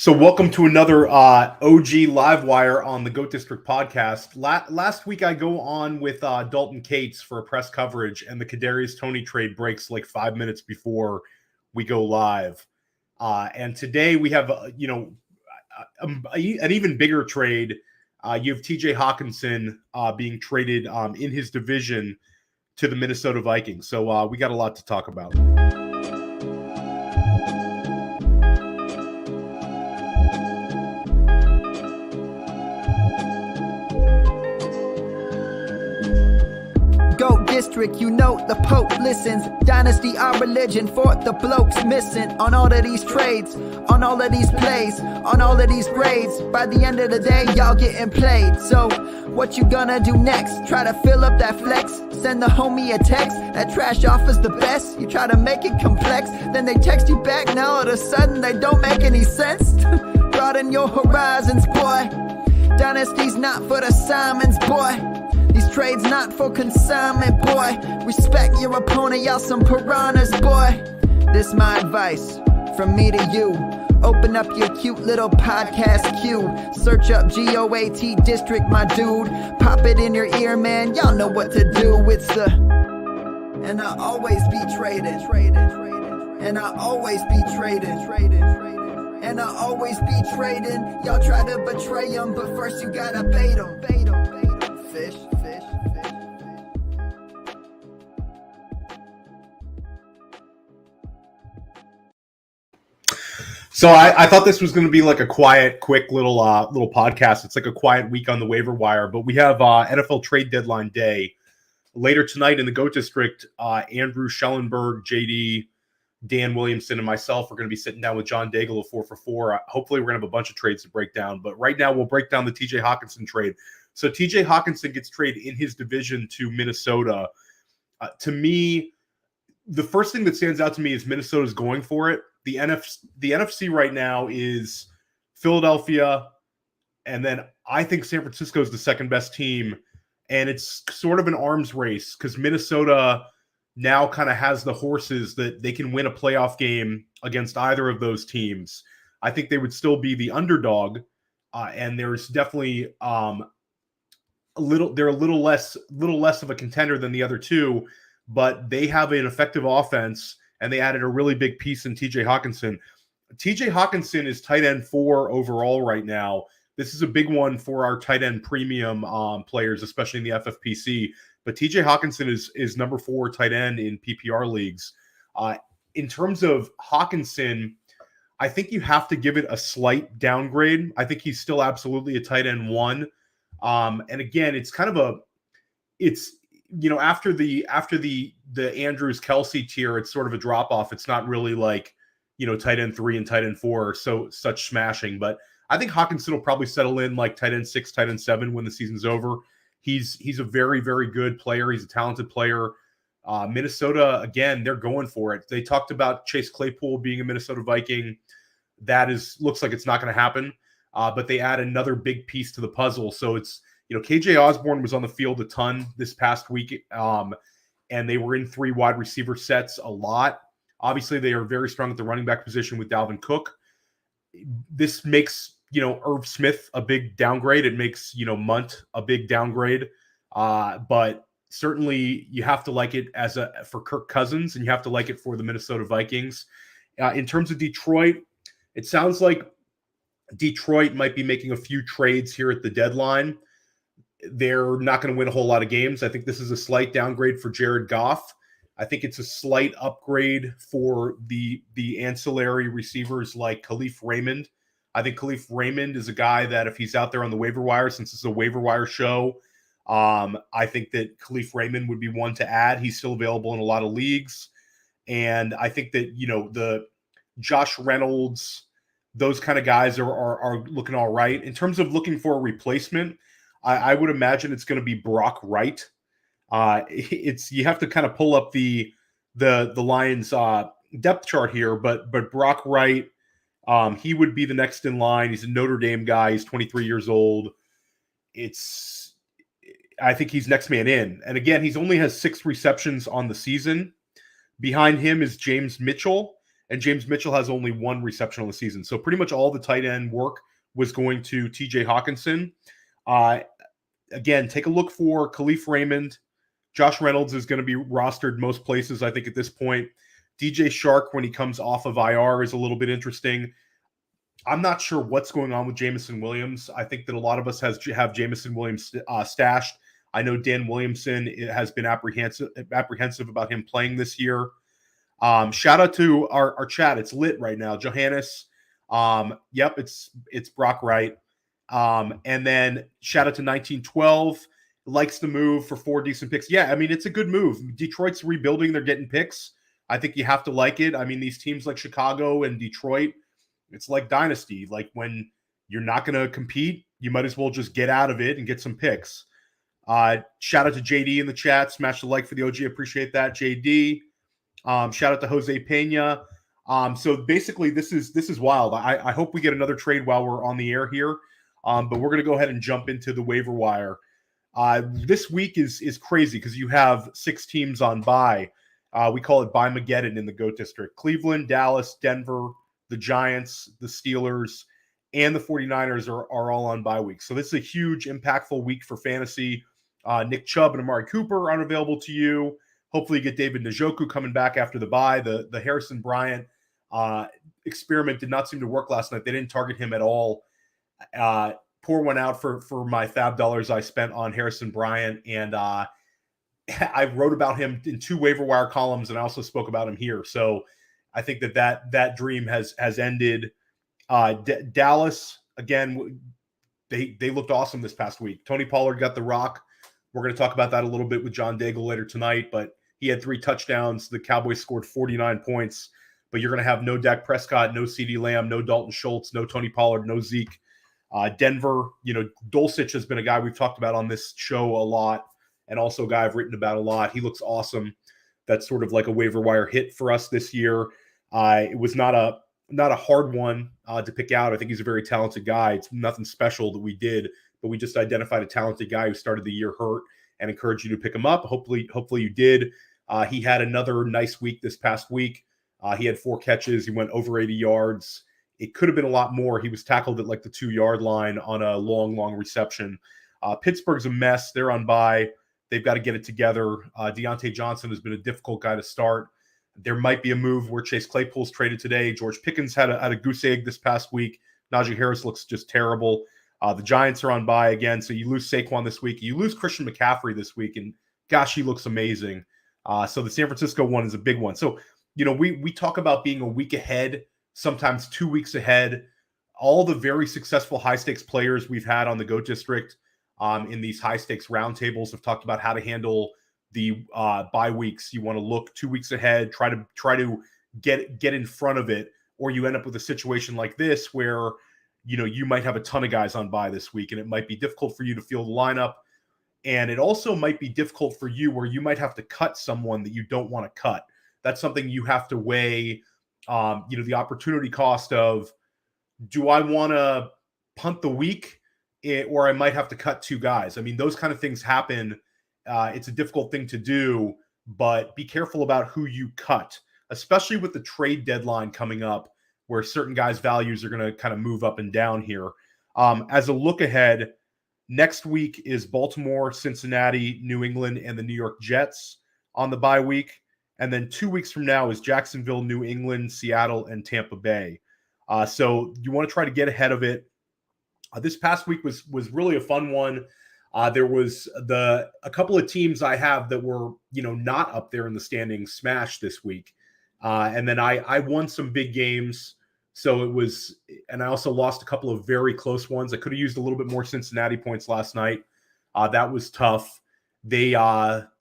So welcome to another OG Live Wire on the GOAT District podcast. Last week I go on with Dalton Cates for a press coverage, and the Kadarius Toney trade breaks like 5 minutes before we go live. And today we have an even bigger trade. You have TJ Hawkinson being traded in his division to the Minnesota Vikings. So we got a lot to talk about. GOAT District, you know the Pope listens. Dynasty, our religion, for the blokes missing. On all of these trades, on all of these plays, on all of these grades. By the end of the day, y'all getting played. So, what you gonna do next? Try to fill up that flex? Send the homie a text? That trash offers the best? You try to make it complex, then they text you back. Now all of a sudden they don't make any sense. Broaden your horizons, boy. Dynasty's not for the Simons, boy. These trades not for consignment, boy. Respect your opponent, y'all some piranhas, boy. This my advice, from me to you. Open up your cute little podcast queue. Search up GOAT District, my dude. Pop it in your ear, man, y'all know what to do. It's the... And I always be traded. And I always be traded. And I always be trading. Y'all try to betray them, but first you gotta bait them. Fish. So I thought this was going to be like a quiet, quick little podcast. It's like a quiet week on the waiver wire, but we have NFL trade deadline day later tonight in the GOAT District. Andrew Schellenberg, JD, Dan Williamson, and myself are going to be sitting down with John Daigle of 4 for 4. Hopefully, we're going to have a bunch of trades to break down. But right now, we'll break down the TJ Hawkinson trade. So TJ Hawkinson gets traded in his division to Minnesota. To me, the first thing that stands out to me is Minnesota's going for it. The NFC right now is Philadelphia, and then I think San Francisco is the second best team, and it's sort of an arms race because Minnesota now kind of has the horses that they can win a playoff game against either of those teams. I think they would still be the underdog, and there's definitely they're a little less of a contender than the other two, but they have an effective offense. And they added a really big piece in TJ Hawkinson. TJ Hawkinson is tight end 4 overall right now. This is a big one for our tight end premium players, especially in the FFPC. But TJ Hawkinson is number 4 tight end in PPR leagues. In terms of Hawkinson, I think you have to give it a slight downgrade. I think he's still absolutely a tight end 1. And again, it's kind of after the Andrews Kelsey tier, it's sort of a drop off. It's not really like, tight end 3 and tight end 4 are such smashing, but I think Hawkinson will probably settle in like tight end 6, tight end 7 when the season's over. He's a very, very good player. He's a talented player. Minnesota, again, they're going for it. They talked about Chase Claypool being a Minnesota Viking. That looks like it's not going to happen. But they add another big piece to the puzzle. So it's, KJ Osborne was on the field a ton this past week, and they were in 3 wide receiver sets a lot. Obviously, they are very strong at the running back position with Dalvin Cook. This makes, Irv Smith a big downgrade. It makes, Munt a big downgrade. But certainly you have to like it for Kirk Cousins, and you have to like it for the Minnesota Vikings. In terms of Detroit, it sounds like Detroit might be making a few trades here at the deadline. They're not going to win a whole lot of games. I think this is a slight downgrade for Jared Goff. I think it's a slight upgrade for the ancillary receivers like Khalif Raymond. I think Khalif Raymond is a guy that if he's out there on the waiver wire, since it's a waiver wire show, I think that Khalif Raymond would be one to add. He's still available in a lot of leagues. And I think that, the Josh Reynolds, those kind of guys are looking all right. In terms of looking for a replacement, I would imagine it's going to be Brock Wright. You have to kind of pull up the Lions depth chart here, but Brock Wright, he would be the next in line. He's a Notre Dame guy. He's 23 years old. I think he's next man in. And again, he's only has 6 receptions on the season. Behind him is James Mitchell, and James Mitchell has only 1 reception on the season. So pretty much all the tight end work was going to TJ Hawkinson. Again, take a look for Khalif Raymond. Josh Reynolds is going to be rostered most places, I think, at this point. DJ Shark, when he comes off of IR, is a little bit interesting. I'm not sure what's going on with Jameson Williams. I think that a lot of us have Jameson Williams stashed. I know Dan Williamson has been apprehensive about him playing this year. Shout out to our chat. It's lit right now. Johannes. Yep, it's Brock Wright. And then shout out to 1912. Likes the move for 4 decent picks. Yeah, I mean, it's a good move. Detroit's rebuilding. They're getting picks. I think you have to like it. I mean, these teams like Chicago and Detroit, it's like dynasty. Like when you're not going to compete, you might as well just get out of it and get some picks. Shout out to JD in the chat. Smash the like for the OG. Appreciate that, JD. Shout out to Jose Pena. So basically, this is wild. I hope we get another trade while we're on the air here. But we're going to go ahead and jump into the waiver wire. This week is crazy because you have 6 teams on bye. We call it BYE-MAGGEDON in the GOAT District. Cleveland, Dallas, Denver, the Giants, the Steelers, and the 49ers are all on bye week. So this is a huge, impactful week for fantasy. Nick Chubb and Amari Cooper aren't available to you. Hopefully you get David Njoku coming back after the bye. The Harrison Bryant experiment did not seem to work last night. They didn't target him at all. Pour one out for my fab dollars I spent on Harrison Bryant. And I wrote about him in 2 waiver wire columns, and I also spoke about him here. So I think that dream has ended. Dallas, again, they looked awesome this past week. Tony Pollard got the rock. We're going to talk about that a little bit with John Daigle later tonight, but he had 3 touchdowns. The Cowboys scored 49 points, but you're going to have no Dak Prescott, no CeeDee Lamb, no Dalton Schultz, no Tony Pollard, no Zeke. Denver, Dulcich has been a guy we've talked about on this show a lot, and also a guy I've written about a lot. He looks awesome. That's sort of like a waiver wire hit for us this year. It was not a hard one to pick out. I think he's a very talented guy. It's nothing special that we did, but we just identified a talented guy who started the year hurt and encouraged you to pick him up. Hopefully you did. He had another nice week this past week. He had 4 catches. He went over 80 yards. It could have been a lot more. He was tackled at like the 2-yard line on a long reception. Pittsburgh's a mess. They're on bye. They've got to get it together. Deontay Johnson has been a difficult guy to start. There might be a move where Chase Claypool's traded today. George Pickens had a goose egg this past week. Najee Harris looks just terrible. The Giants are on bye again, so you lose Saquon this week. You lose Christian McCaffrey this week, and gosh, he looks amazing. So the San Francisco one is a big one. So, we talk about being a week ahead, sometimes 2 weeks ahead. All the very successful high-stakes players we've had on the GOAT District in these high-stakes roundtables have talked about how to handle the bye weeks. You want to look 2 weeks ahead, try to get in front of it, or you end up with a situation like this where you might have a ton of guys on bye this week, and it might be difficult for you to field the lineup. And it also might be difficult for you where you might have to cut someone that you don't want to cut. That's something you have to weigh, the opportunity cost of, do I want to punt the week or I might have to cut 2 guys? I mean, those kind of things happen. It's a difficult thing to do, but be careful about who you cut, especially with the trade deadline coming up where certain guys' values are going to kind of move up and down here. As a look ahead, next week is Baltimore, Cincinnati, New England, and the New York Jets on the bye week. And then 2 weeks from now is Jacksonville, New England, Seattle, and Tampa Bay. So you want to try to get ahead of it. This past week was really a fun one. There was a couple of teams I have that were, not up there in the standings smashed this week. And then I won some big games. So it was, and I also lost a couple of very close ones. I could have used a little bit more Cincinnati points last night. That was tough. They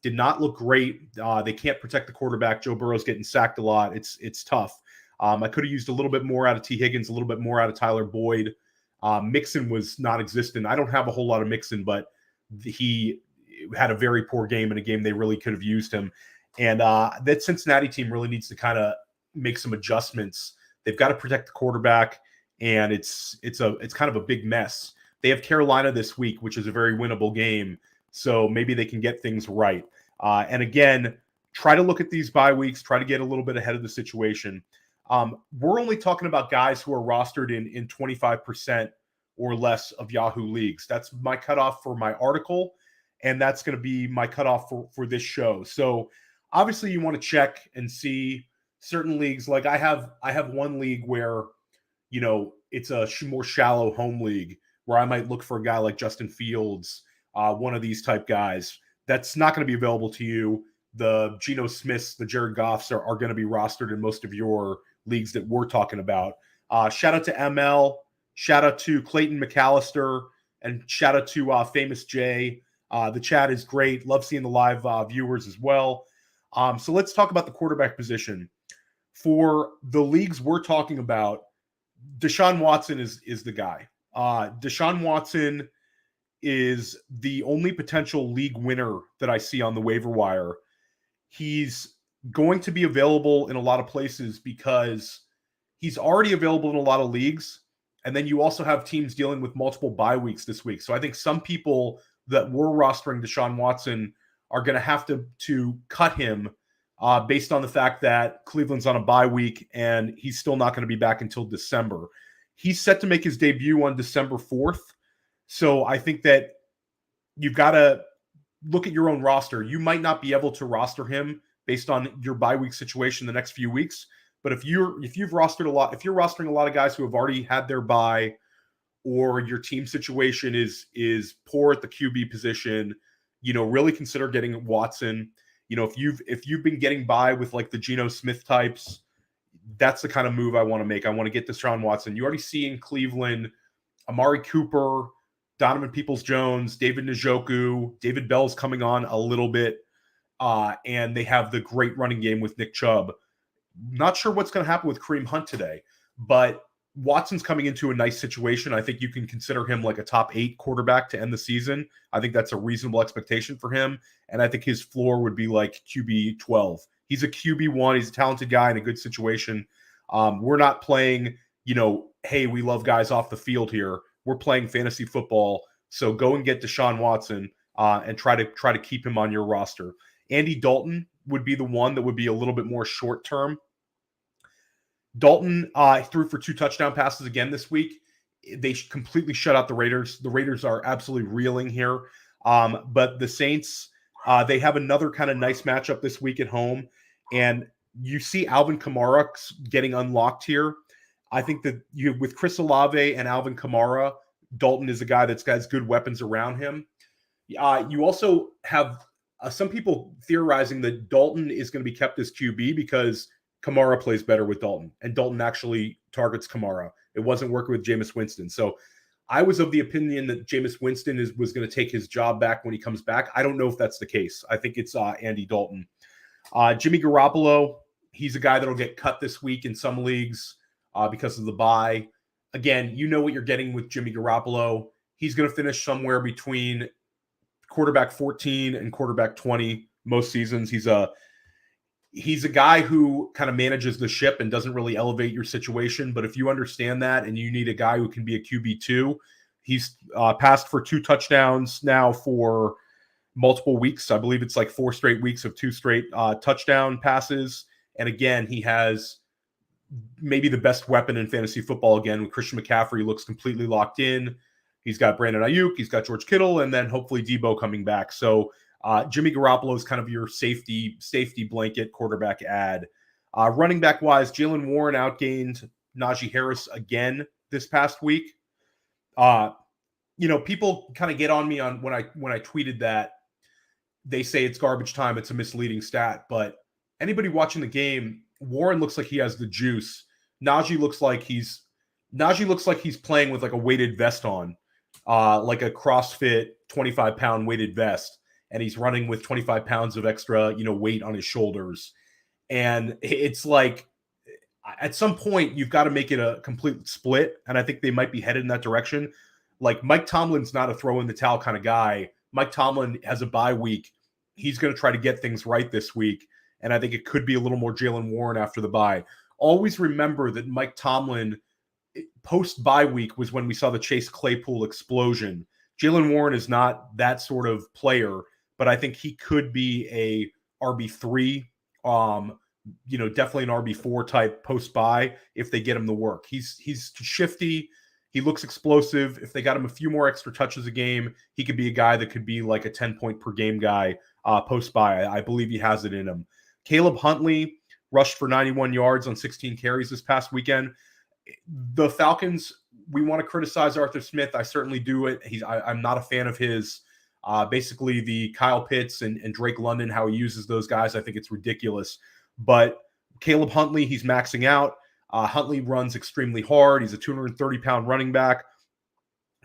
did not look great. They can't protect the quarterback. Joe Burrow's getting sacked a lot. It's tough. I could have used a little bit more out of T. Higgins, a little bit more out of Tyler Boyd. Mixon was non-existent. I don't have a whole lot of Mixon, but he had a very poor game in a game they really could have used him. And that Cincinnati team really needs to kind of make some adjustments. They've got to protect the quarterback, and it's kind of a big mess. They have Carolina this week, which is a very winnable game. So maybe they can get things right. And again, try to look at these bye weeks, try to get a little bit ahead of the situation. We're only talking about guys who are rostered in 25% or less of Yahoo leagues. That's my cutoff for my article, and that's going to be my cutoff for this show. So obviously you want to check and see certain leagues. Like I have one league where, it's a more shallow home league where I might look for a guy like Justin Fields, one of these type guys. That's not going to be available to you. The Geno Smiths, the Jared Goffs are going to be rostered in most of your leagues that we're talking about. Shout out to ML, shout out to Clayton McAllister, and shout out to Famous J. The chat is great. Love seeing the live viewers as well. So let's talk about the quarterback position. For the leagues we're talking about, Deshaun Watson is the guy. Deshaun Watson is the only potential league winner that I see on the waiver wire. He's going to be available in a lot of places because he's already available in a lot of leagues. And then you also have teams dealing with multiple bye weeks this week. So I think some people that were rostering Deshaun Watson are going to have to cut him based on the fact that Cleveland's on a bye week and he's still not going to be back until December. He's set to make his debut on December 4th. So I think that you've got to look at your own roster. You might not be able to roster him based on your bye week situation the next few weeks. But if you're rostering a lot of guys who have already had their bye, or your team situation is poor at the QB position, really consider getting Watson. If you've been getting by with like the Geno Smith types, that's the kind of move I want to make. I want to get Deshaun Watson. You already see in Cleveland, Amari Cooper, Donovan Peoples-Jones, David Njoku, David Bell's coming on a little bit, and they have the great running game with Nick Chubb. Not sure what's going to happen with Kareem Hunt today, but Watson's coming into a nice situation. I think you can consider him like a top 8 quarterback to end the season. I think that's a reasonable expectation for him. And I think his floor would be like QB 12. He's a QB 1. He's a talented guy in a good situation. We're not playing, hey, we love guys off the field here. We're playing fantasy football. So go and get Deshaun Watson and try to keep him on your roster. Andy Dalton would be the one that would be a little bit more short term. Dalton threw for 2 touchdown passes again this week. They completely shut out the Raiders. The Raiders are absolutely reeling here. But the Saints, they have another kind of nice matchup this week at home. And you see Alvin Kamara getting unlocked here. I think that with Chris Olave and Alvin Kamara, Dalton is a guy that's got good weapons around him. You also have some people theorizing that Dalton is going to be kept as QB because Kamara plays better with Dalton, and Dalton actually targets Kamara. It wasn't working with Jameis Winston. So I was of the opinion that Jameis Winston was going to take his job back when he comes back. I don't know if that's the case. I think it's Andy Dalton. Jimmy Garoppolo, he's a guy that'll get cut this week in some leagues because of the bye. Again, you know what you're getting with Jimmy Garoppolo. He's going to finish somewhere between quarterback 14 and quarterback 20 most seasons. He's a guy who kind of manages the ship and doesn't really elevate your situation. But if you understand that and you need a guy who can be a QB2, he's passed for 2 touchdowns now for multiple weeks. I believe it's like 4 straight weeks of 2 straight touchdown passes. And again, he has maybe the best weapon in fantasy football again. With Christian McCaffrey looks completely locked in. He's got Brandon Ayuk, he's got George Kittle, and then hopefully Debo coming back. So Jimmy Garoppolo is kind of your safety blanket quarterback ad. Running back wise, Jalen Warren outgained Najee Harris again this past week. People kind of get on me on when I tweeted that. They say it's garbage time. It's a misleading stat, but anybody watching the game, Warren looks like he has the juice. Najee looks like he's playing with like a weighted vest on, like a CrossFit 25-pound weighted vest. And he's running with 25 pounds of extra, weight on his shoulders. And it's like, at some point, you've got to make it a complete split. And I think they might be headed in that direction. Like, Mike Tomlin's not a throw in the towel kind of guy. Mike Tomlin has a bye week. He's going to try to get things right this week. And I think it could be a little more Jalen Warren after the bye. Always remember that Mike Tomlin, post-bye week, was when we saw the Chase Claypool explosion. Jalen Warren is not that sort of player, but I think he could be a RB3, definitely an RB4 type post buy if they get him the work. He's shifty. He looks explosive. If they got him a few more extra touches a game, he could be a guy that could be like a 10-point per game guy post buy. I believe he has it in him. Caleb Huntley rushed for 91 yards on 16 carries this past weekend. The Falcons, we want to criticize Arthur Smith. I certainly do it. I'm not a fan of his. Basically, the Kyle Pitts and Drake London, how he uses those guys, I think it's ridiculous. But Caleb Huntley, he's maxing out. Huntley runs extremely hard. He's a 230-pound running back.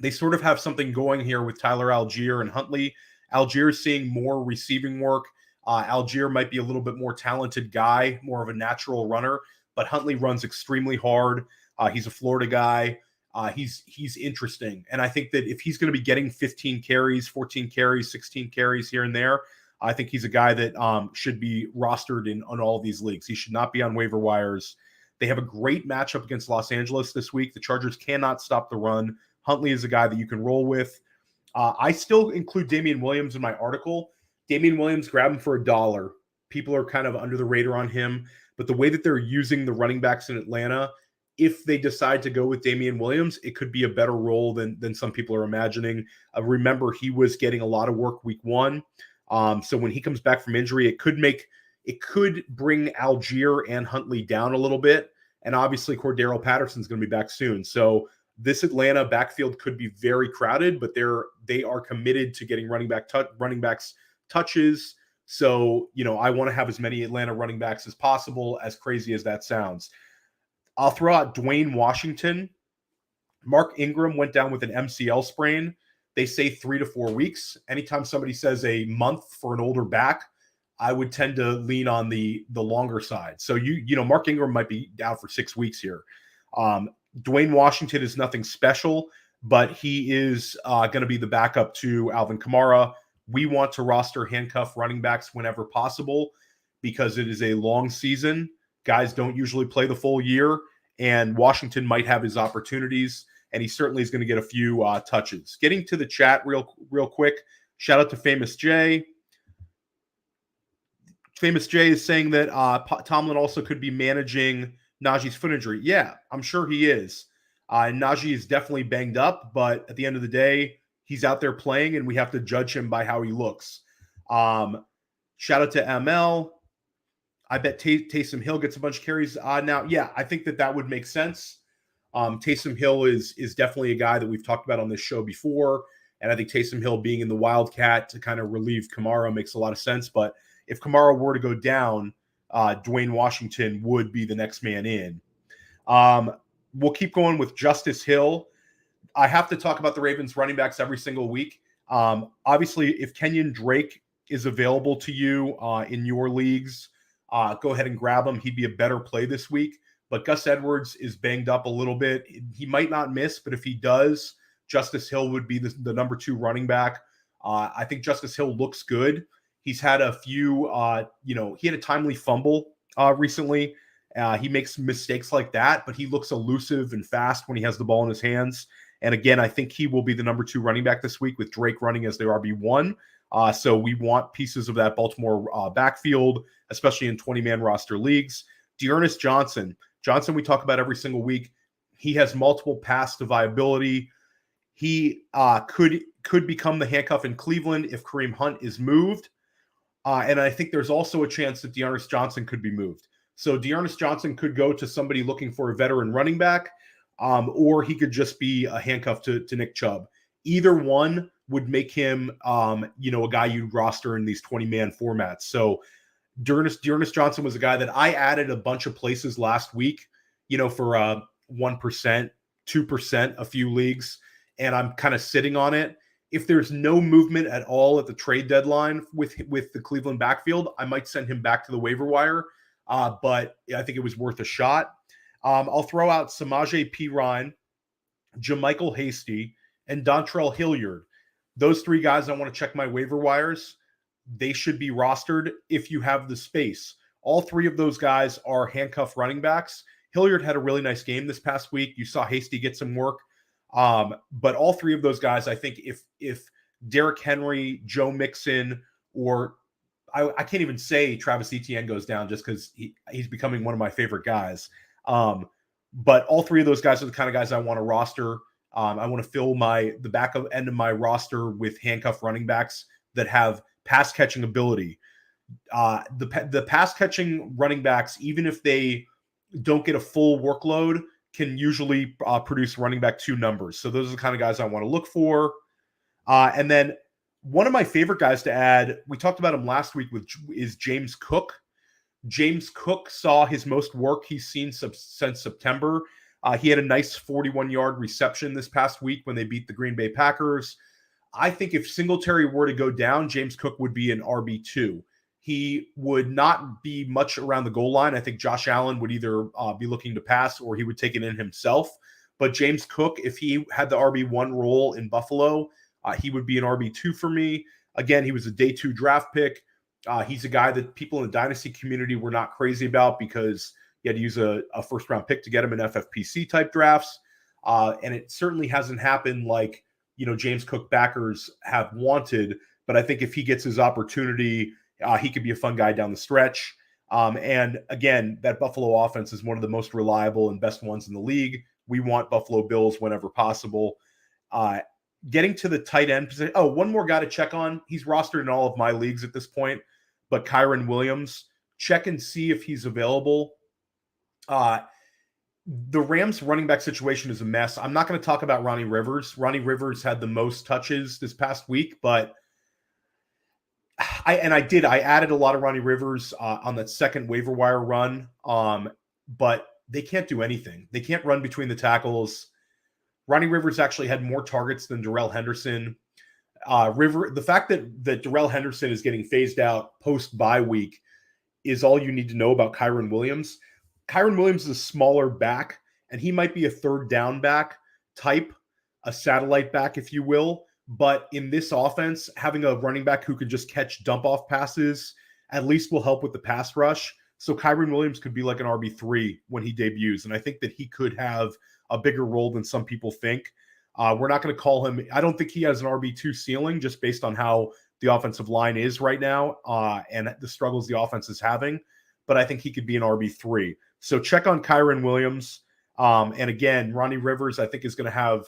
They sort of have something going here with Tyler Algier and Huntley. Algier is seeing more receiving work. Algier might be a little bit more talented guy, more of a natural runner, but Huntley runs extremely hard. He's a Florida guy. He's interesting. And I think that if he's going to be getting 15 carries, 14 carries, 16 carries here and there, I think he's a guy that should be rostered on all of these leagues. He should not be on waiver wires. They have a great matchup against Los Angeles this week. The Chargers cannot stop the run. Huntley is a guy that you can roll with. I still include Damian Williams in my article. Damian Williams, grab him for $1. People are kind of under the radar on him, but the way that they're using the running backs in Atlanta, if they decide to go with Damian Williams, it could be a better role than some people are imagining. Remember, he was getting a lot of work week 1. So when he comes back from injury, it could bring Algier and Huntley down a little bit. And obviously Cordero Patterson's going to be back soon. So this Atlanta backfield could be very crowded, but they are committed to getting running backs touches. So, I want to have as many Atlanta running backs as possible, as crazy as that sounds. I'll throw out Dwayne Washington. Mark Ingram went down with an MCL sprain. They say 3 to 4 weeks. Anytime somebody says a month for an older back, I would tend to lean on the longer side. So, Mark Ingram might be out for 6 weeks here. Dwayne Washington is nothing special, but he is going to be the backup to Alvin Kamara. We want to roster handcuff running backs whenever possible because it is a long season. Guys don't usually play the full year, and Washington might have his opportunities, and he certainly is going to get a few touches. Getting to the chat real quick, shout out to Famous J. Famous J is saying that Tomlin also could be managing Najee's foot injury. Yeah, I'm sure he is. Najee is definitely banged up, but at the end of the day, he's out there playing, and we have to judge him by how he looks. Shout out to ML. I bet Taysom Hill gets a bunch of carries now. Yeah, I think that would make sense. Taysom Hill is definitely a guy that we've talked about on this show before, and I think Taysom Hill being in the Wildcat to kind of relieve Kamara makes a lot of sense. But if Kamara were to go down, Dwayne Washington would be the next man in. We'll keep going with Justice Hill. I have to talk about the Ravens running backs every single week. Obviously, if Kenyon Drake is available to you in your leagues, go ahead and grab him. He'd be a better play this week. But Gus Edwards is banged up a little bit. He might not miss, but if he does, Justice Hill would be the number 2 running back. I think Justice Hill looks good. He's had a few, he had a timely fumble recently. He makes mistakes like that, but he looks elusive and fast when he has the ball in his hands. And again, I think he will be the number 2 running back this week with Drake running as their RB1. So we want pieces of that Baltimore backfield, especially in 20-man roster leagues. Dearness Johnson, we talk about every single week. He has multiple paths to viability. He could become the handcuff in Cleveland if Kareem Hunt is moved. And I think there's also a chance that Dearness Johnson could be moved. So Dearness Johnson could go to somebody looking for a veteran running back, or he could just be a handcuff to Nick Chubb. Either one would make him, a guy you'd roster in these 20-man formats. So Dearness Johnson was a guy that I added a bunch of places last week, for 1%, 2%, a few leagues, and I'm kind of sitting on it. If there's no movement at all at the trade deadline with the Cleveland backfield, I might send him back to the waiver wire, but I think it was worth a shot. I'll throw out Samaje Perine, JaMychal Hasty, and Dontrell Hilliard. Those 3 guys I want to check my waiver wires. They should be rostered if you have the space. All 3 of those guys are handcuff running backs. Hilliard had a really nice game this past week. You saw Hasty get some work. But all 3 of those guys, I think if Derrick Henry, Joe Mixon, or I can't even say Travis Etienne goes down just because he's becoming one of my favorite guys. But all three of those guys are the kind of guys I want to roster. I want to fill the back end of my roster with handcuff running backs that have pass catching ability. The pass catching running backs, even if they don't get a full workload, can usually produce running back 2 numbers. So those are the kind of guys I want to look for. And then one of my favorite guys to add, we talked about him last week, is James Cook. James Cook saw his most work he's seen since September. He had a nice 41-yard reception this past week when they beat the Green Bay Packers. I think if Singletary were to go down, James Cook would be an RB2. He would not be much around the goal line. I think Josh Allen would either be looking to pass or he would take it in himself. But James Cook, if he had the RB1 role in Buffalo, he would be an RB2 for me. Again, he was a day 2 draft pick. He's a guy that people in the dynasty community were not crazy about because you had to use a first-round pick to get him in FFPC type drafts. And it certainly hasn't happened like, James Cook backers have wanted. But I think if he gets his opportunity, he could be a fun guy down the stretch. And again, that Buffalo offense is one of the most reliable and best ones in the league. We want Buffalo Bills whenever possible. Getting to the tight end position. Oh, one more guy to check on. He's rostered in all of my leagues at this point, but Kyren Williams, check and see if he's available. The Rams running back situation is a mess. I'm not going to talk about Ronnie Rivers. Ronnie Rivers had the most touches this past week, but I added a lot of Ronnie Rivers on that second waiver wire run. But they can't do anything. They can't run between the tackles. Ronnie Rivers actually had more targets than Darrell Henderson. The fact that Darrell Henderson is getting phased out post-bye week is all you need to know about Kyren Williams. Kyren Williams is a smaller back, and he might be a third down back type, a satellite back, if you will. But in this offense, having a running back who can just catch dump-off passes at least will help with the pass rush. So Kyren Williams could be like an RB3 when he debuts, and I think that he could have a bigger role than some people think. We're not going to call him. I don't think he has an RB2 ceiling just based on how the offensive line is right now and the struggles the offense is having. But I think he could be an RB3. So check on Kyren Williams. And again, Ronnie Rivers, I think, is going to have,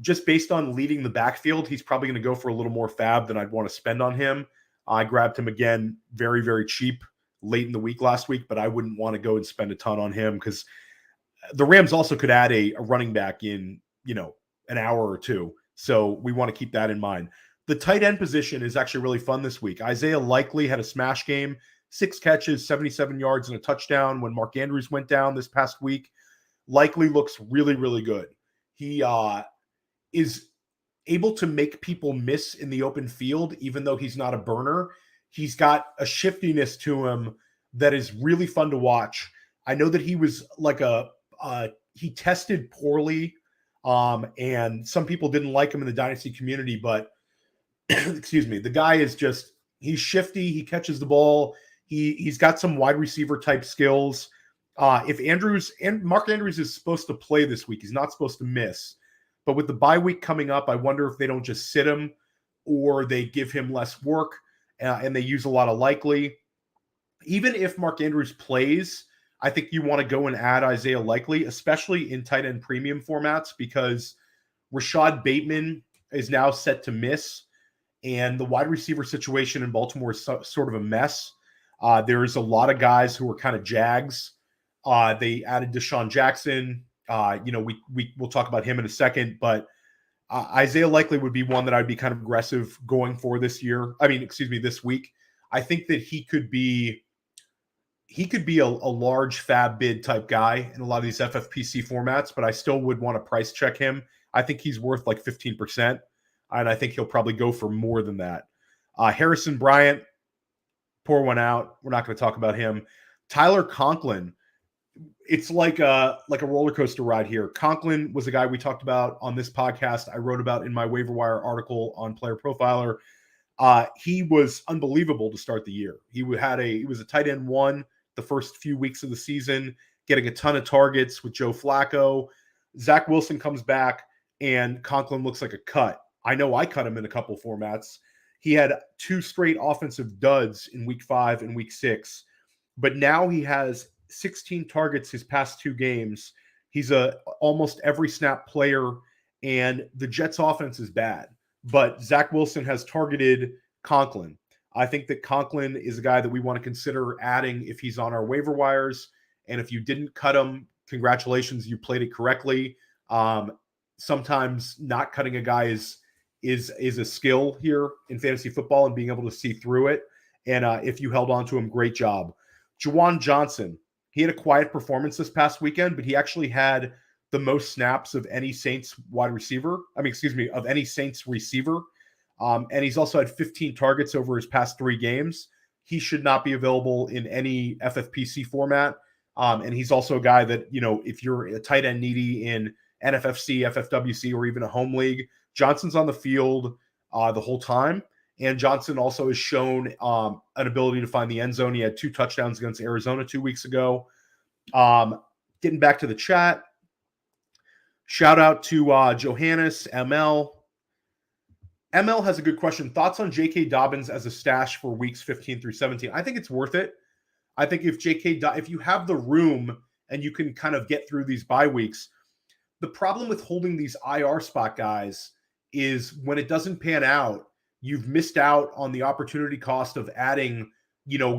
just based on leading the backfield, he's probably going to go for a little more fab than I'd want to spend on him. I grabbed him again very, very cheap late in the week last week, but I wouldn't want to go and spend a ton on him because the Rams also could add a running back in, an hour or two. So we want to keep that in mind. The tight end position is actually really fun this week. Isaiah Likely had a smash game, 6 catches, 77 yards, and a touchdown when Mark Andrews went down this past week. Likely looks really, really good. He is able to make people miss in the open field, even though he's not a burner. He's got a shiftiness to him that is really fun to watch. I know that he was like he tested poorly, and some people didn't like him in the dynasty community, but excuse me, the guy is he's shifty. He catches the ball. He's got some wide receiver type skills. If Mark Andrews is supposed to play this week, he's not supposed to miss. But with the bye week coming up, I wonder if they don't just sit him or they give him less work and they use a lot of Likely. Even if Mark Andrews plays, I think you want to go and add Isaiah Likely, especially in tight end premium formats, because Rashad Bateman is now set to miss, and the wide receiver situation in Baltimore is sort of a mess. There's a lot of guys who are kind of Jags. They added Deshaun Jackson. We'll talk about him in a second, but Isaiah Likely would be one that I'd be kind of aggressive going for this week. I think that he could be a large fab bid type guy in a lot of these FFPC formats, but I still would want to price check him. I think he's worth like 15%, and I think he'll probably go for more than that. Harrison Bryant, pour one out. We're not going to talk about him. Tyler Conklin, it's like a roller coaster ride here. Conklin was a guy we talked about on this podcast. I wrote about in my waiver wire article on Player Profiler. He was unbelievable to start the year. He was a tight end 1 the first few weeks of the season, getting a ton of targets with Joe Flacco. Zach Wilson comes back, and Conklin looks like a cut. I know I cut him in a couple formats. He had 2 straight offensive duds in week 5 and week 6, but now he has 16 targets his past 2 games. He's a almost every snap player, and the Jets offense is bad. But Zach Wilson has targeted Conklin. I think that Conklin is a guy that we want to consider adding if he's on our waiver wires. And if you didn't cut him, congratulations, you played it correctly. Sometimes not cutting a guy is a skill here in fantasy football and being able to see through it. And if you held on to him, great job. Juwan Johnson, he had a quiet performance this past weekend, but he actually had the most snaps of any Saints wide receiver. Of any Saints receiver. And he's also had 15 targets over his past 3 games. He should not be available in any FFPC format. And he's also a guy that, if you're a tight end needy in NFFC, FFWC, or even a home league, Johnson's on the field the whole time. And Johnson also has shown an ability to find the end zone. He had 2 touchdowns against Arizona 2 weeks ago. Getting back to the chat. Shout out to Johannes, ML. ML has a good question. Thoughts on J.K. Dobbins as a stash for weeks 15 through 17? I think it's worth it. I think if you have the room and you can kind of get through these bye weeks, the problem with holding these IR spot guys is when it doesn't pan out, you've missed out on the opportunity cost of adding,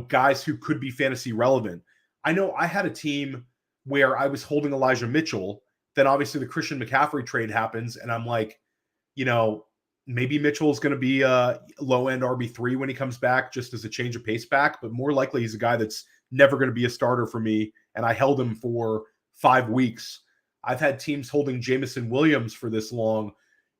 guys who could be fantasy relevant. I know I had a team where I was holding Elijah Mitchell. Then obviously the Christian McCaffrey trade happens, and I'm like, maybe Mitchell is going to be a low-end RB3 when he comes back, just as a change of pace back, but more likely he's a guy that's never going to be a starter for me, and I held him for 5 weeks. I've had teams holding Jamison Williams for this long.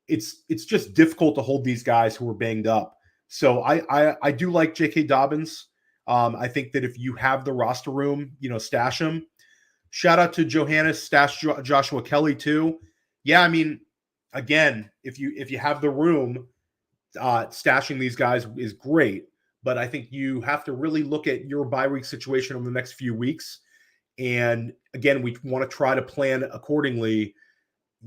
It's just difficult to hold these guys who are banged up. So I do like J.K. Dobbins. I think that if you have the roster room, stash him. Shout out to Johannes, stash Joshua Kelly too. Yeah, again, if you have the room, stashing these guys is great. But I think you have to really look at your bye week situation over the next few weeks. And again, we want to try to plan accordingly.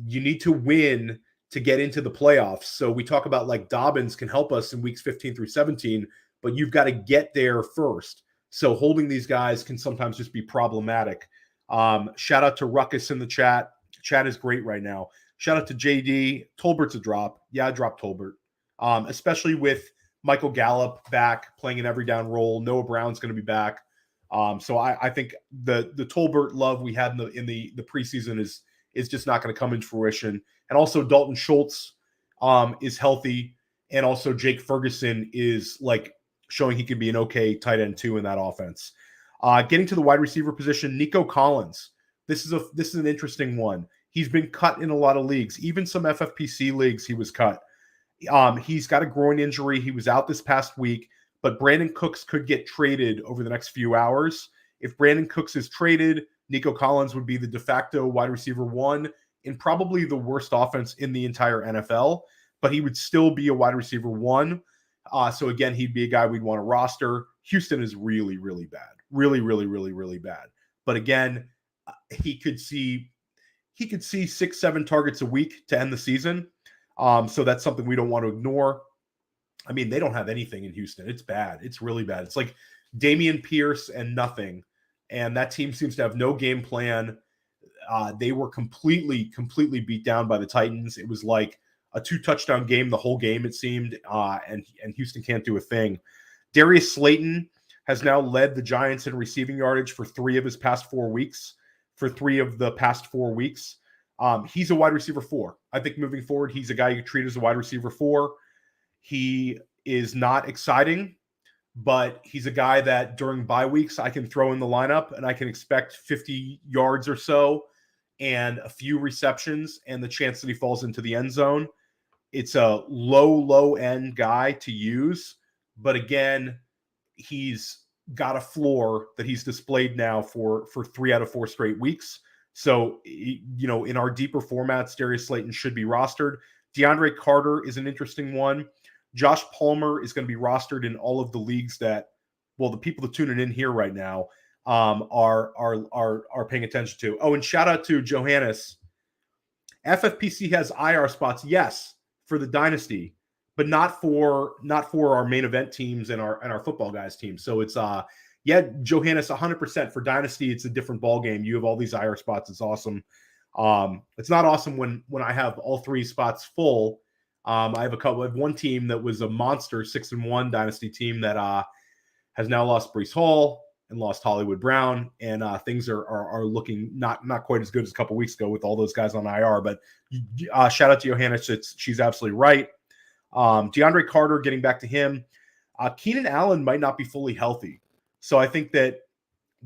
You need to win to get into the playoffs. So we talk about like Dobbins can help us in weeks 15 through 17, but you've got to get there first. So holding these guys can sometimes just be problematic. Shout out to Ruckus in the chat. Chat is great right now. Shout out to JD. Tolbert's a drop. Yeah, I dropped Tolbert. Especially with Michael Gallup back playing an every down role. Noah Brown's going to be back. So I think the Tolbert love we had in the preseason is just not going to come into fruition. And also Dalton Schultz is healthy, and also Jake Ferguson is like showing he can be an okay tight end too in that offense. Getting to the wide receiver position, Nico Collins. This is an interesting one. He's been cut in a lot of leagues, even some FFPC leagues. He was cut. He's got a groin injury. He was out this past week, but Brandon Cooks could get traded over the next few hours. If Brandon Cooks is traded, Nico Collins would be the de facto wide receiver 1 in probably the worst offense in the entire NFL, but he would still be a wide receiver 1. So again, he'd be a guy we'd want to roster. Houston is really, really bad. Really, really, really, really bad. But again, he could see 6-7 targets a week to end the season. So that's something we don't want to ignore. They don't have anything in Houston. It's bad. It's really bad. It's like Dameon Pierce and nothing. And that team seems to have no game plan. They were completely beat down by the Titans. It was like a 2-touchdown game the whole game, it seemed. And Houston can't do a thing. Darius Slayton has now led the Giants in receiving yardage for 3 of his past 4 weeks. He's a wide receiver 4. I think moving forward, he's a guy you can treat as a wide receiver 4. He is not exciting, but he's a guy that during bye weeks I can throw in the lineup and I can expect 50 yards or so and a few receptions and the chance that he falls into the end zone. It's a low end guy to use, but again, he's got a floor that he's displayed now for 3 out of 4 straight weeks. So, in our deeper formats, Darius Slayton should be rostered. DeAndre Carter is an interesting one. Josh Palmer is going to be rostered in all of the leagues that, the people that tuning in here right now are paying attention to. Oh, and shout out to Johannes. FFPC has IR spots, yes, for the dynasty, but not for our main event teams and our football guys teams. So it's yeah, Johannes 100% for Dynasty. It's a different ball game. You have all these IR spots. It's awesome. It's not awesome when I have all 3 spots full. I have one team that was a monster 6-1 Dynasty team that has now lost Breece Hall and lost Hollywood Brown, and things are looking not quite as good as a couple weeks ago with all those guys on IR. But shout out to Johannes. She's absolutely right. DeAndre Carter, getting back to him, Keenan Allen might not be fully healthy. So I think that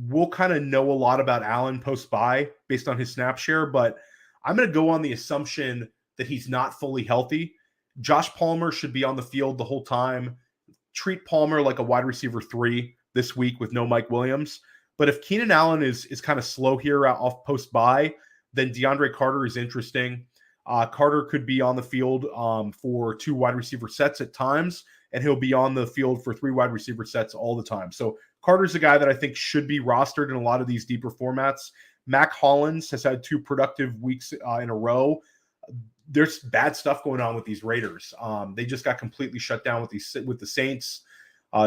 we'll kind of know a lot about Allen post-bye based on his snap share, but I'm going to go on the assumption that he's not fully healthy. Josh Palmer should be on the field the whole time. Treat Palmer like a wide receiver 3 this week with no Mike Williams. But if Keenan Allen is kind of slow here off post-bye, then DeAndre Carter is interesting. Carter could be on the field for 2 wide receiver sets at times, and he'll be on the field for 3 wide receiver sets all the time. So Carter's a guy that I think should be rostered in a lot of these deeper formats. Mac Hollins has had 2 productive weeks in a row. There's bad stuff going on with these Raiders. They just got completely shut down with the Saints.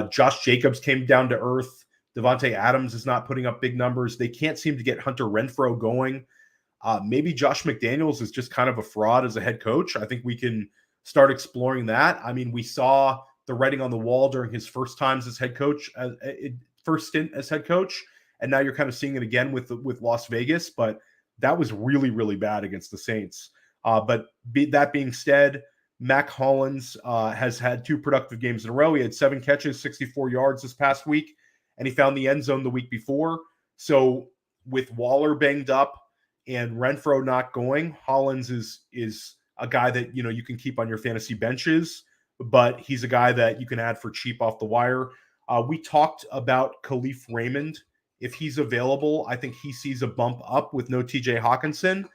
Josh Jacobs came down to earth. Devontae Adams is not putting up big numbers. They can't seem to get Hunter Renfrow going. Maybe Josh McDaniels is just kind of a fraud as a head coach. I think we can start exploring that. I mean, we saw the writing on the wall during his first times as head coach, first stint as head coach, and now you're kind of seeing it again with Las Vegas. But that was really, really bad against the Saints. But that being said, Mac Hollins has had 2 productive games in a row. He had 7 catches, 64 yards this past week, and he found the end zone the week before. So with Waller banged up and Renfrow not going, Hollins is a guy that you can keep on your fantasy benches, but he's a guy that you can add for cheap off the wire. We talked about Khalif Raymond. If he's available, I think he sees a bump up with no TJ Hawkinson.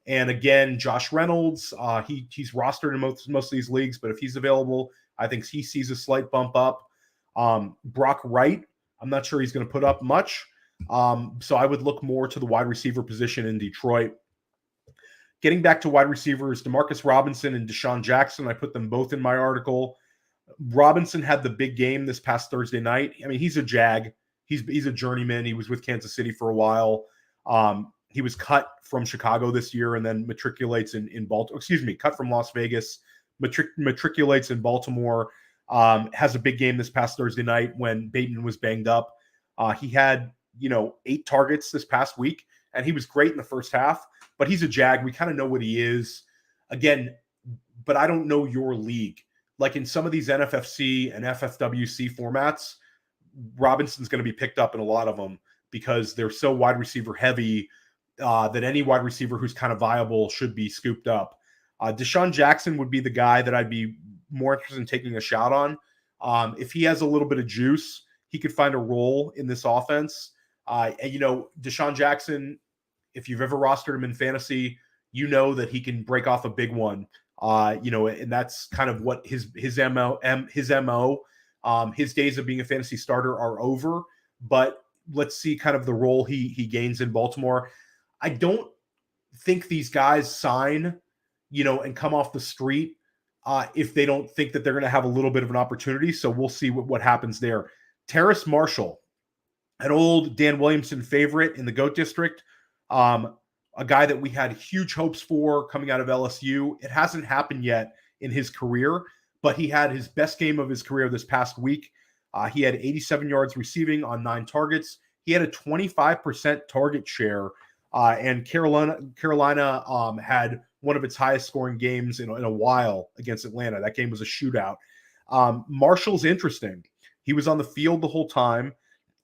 And again, Josh Reynolds, he's rostered in most of these leagues, but if he's available, I think he sees a slight bump up. Brock Wright, I'm not sure he's going to put up much. So I would look more to the wide receiver position in Detroit. Getting back to wide receivers, Demarcus Robinson and Deshaun Jackson, I put them both in my article. Robinson had the big game this past Thursday night. I mean, he's a Jag. He's a journeyman. He was with Kansas City for a while. He was cut from Chicago this year and then matriculates in Baltimore. Excuse me, cut from Las Vegas, matriculates in Baltimore. Has a big game this past Thursday night when Bateman was banged up. He had 8 targets this past week, and he was great in the first half. But he's a Jag. We kind of know what he is. Again, but I don't know your league. Like in some of these NFFC and FFWC formats, Robinson's going to be picked up in a lot of them because they're so wide receiver heavy that any wide receiver who's kind of viable should be scooped up. Deshaun Jackson would be the guy that I'd be more interested in taking a shot on. If he has a little bit of juice, he could find a role in this offense. And Deshaun Jackson, if you've ever rostered him in fantasy, you know that he can break off a big one. And that's kind of what his MO. His days of being a fantasy starter are over, but let's see kind of the role he gains in Baltimore. I don't think these guys sign, and come off the street if they don't think that they're going to have a little bit of an opportunity. So we'll see what happens there. Terrace Marshall, an old Dan Williamson favorite in the GOAT district, a guy that we had huge hopes for coming out of LSU. It hasn't happened yet in his career, but he had his best game of his career this past week. He had 87 yards receiving on 9 targets. He had a 25% target share, and Carolina had one of its highest scoring games in a while against Atlanta. That game was a shootout. Marshall's interesting. He was on the field the whole time,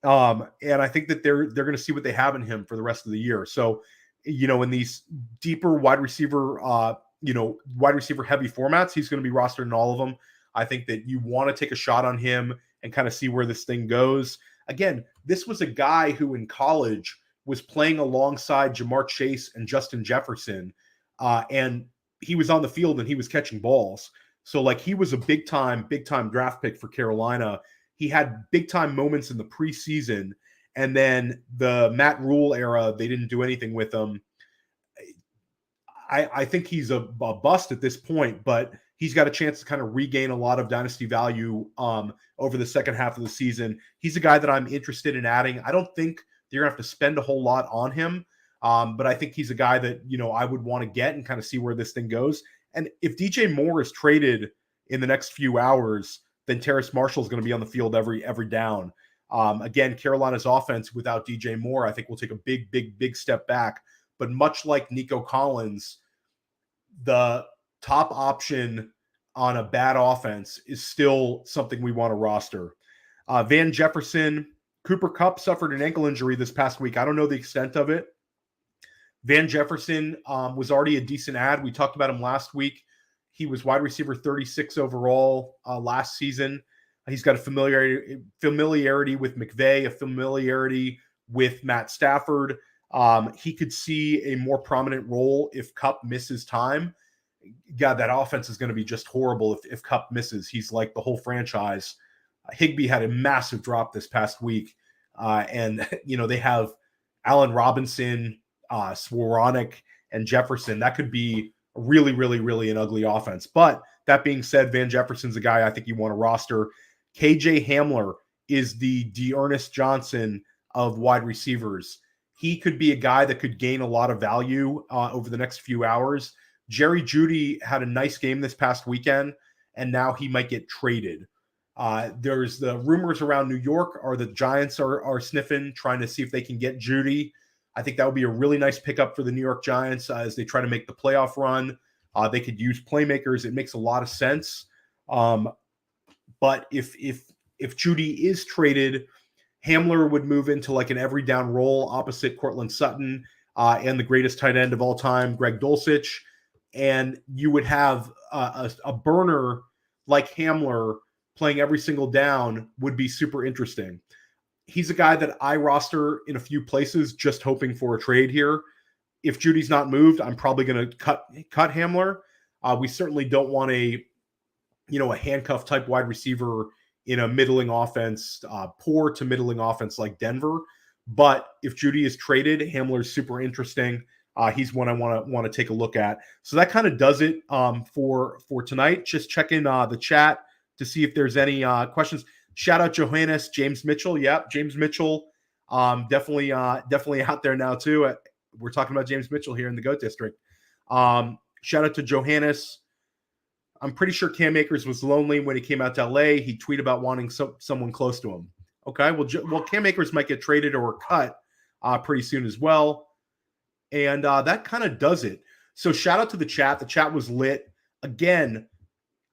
and I think that they're going to see what they have in him for the rest of the year. So, in these deeper wide receiver heavy formats, he's going to be rostered in all of them. I think that you want to take a shot on him and kind of see where this thing goes. Again, this was a guy who in college was playing alongside Jamar Chase and Justin Jefferson, and he was on the field and he was catching balls. So like he was a big time draft pick for Carolina. He had big time moments in the preseason, and then the Matt Rule era, they didn't do anything with him. I think he's a bust at this point, but he's got a chance to kind of regain a lot of dynasty value over the second half of the season. He's a guy that I'm interested in adding. I don't think you're going to have to spend a whole lot on him, but I think he's a guy that, I would want to get and kind of see where this thing goes. And if DJ Moore is traded in the next few hours, then Terrace Marshall is going to be on the field every down. Again, Carolina's offense without DJ Moore, I think will take a big step back. But much like Nico Collins, the top option on a bad offense is still something we want to roster. Van Jefferson, Cooper Kupp suffered an ankle injury this past week. I don't know the extent of it. Van Jefferson was already a decent ad. We talked about him last week. He was wide receiver 36 overall last season. He's got a familiarity with McVay, a familiarity with Matt Stafford. He could see a more prominent role if Kupp misses time. God, that offense is going to be just horrible if Kupp misses. He's like the whole franchise. Higbee had a massive drop this past week. And, they have Allen Robinson, Swaronic, and Jefferson. That could be really an ugly offense. But that being said, Van Jefferson's a guy I think you want to roster. KJ Hamler is the D'Ernest Johnson of wide receivers. He could be a guy that could gain a lot of value over the next few hours. Jerry Jeudy had a nice game this past weekend, and now he might get traded. There's the rumors around New York are the Giants are sniffing, trying to see if they can get Jeudy. I think that would be a really nice pickup for the New York Giants as they try to make the playoff run. They could use playmakers. It makes a lot of sense. But if Jeudy is traded, Hamler would move into like an every down role opposite Cortland Sutton and the greatest tight end of all time, Greg Dulcich. And you would have a burner like Hamler playing every single down would be super interesting. He's a guy that I roster in a few places, just hoping for a trade here. If Judy's not moved, I'm probably going to cut Hamler. We certainly don't want a handcuff type wide receiver in a middling offense, poor to middling offense like Denver. But if Jeudy is traded, Hamler's super interesting. He's one I want to take a look at. So that kind of does it for tonight. Just checking the chat to see if there's any questions. Shout out Johannes, James Mitchell. Yep, James Mitchell, definitely out there now too. We're talking about James Mitchell here in the GOAT District. Shout out to Johannes. I'm pretty sure Cam Akers was lonely when he came out to LA. He tweeted about wanting someone close to him. Okay, well, Cam Akers might get traded or cut pretty soon as well. And that kind of does it. So shout out to the chat. The chat was lit. Again,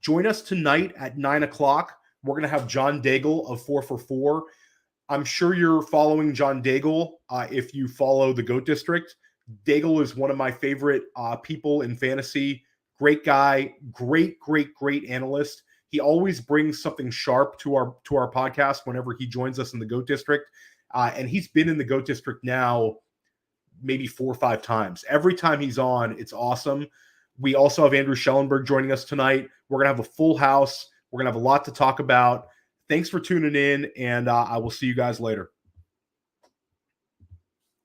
join us tonight at 9:00. We're going to have John Daigle of 4for4. I'm sure you're following John Daigle if you follow the GOAT District. Daigle is one of my favorite people in fantasy. Great guy, great analyst. He always brings something sharp to our podcast whenever he joins us in the GOAT District. And he's been in the GOAT District now maybe 4 or 5 times. Every time he's on, it's awesome. We also have Andrew Schellenberg joining us tonight. We're going to have a full house. We're going to have a lot to talk about. Thanks for tuning in, and I will see you guys later.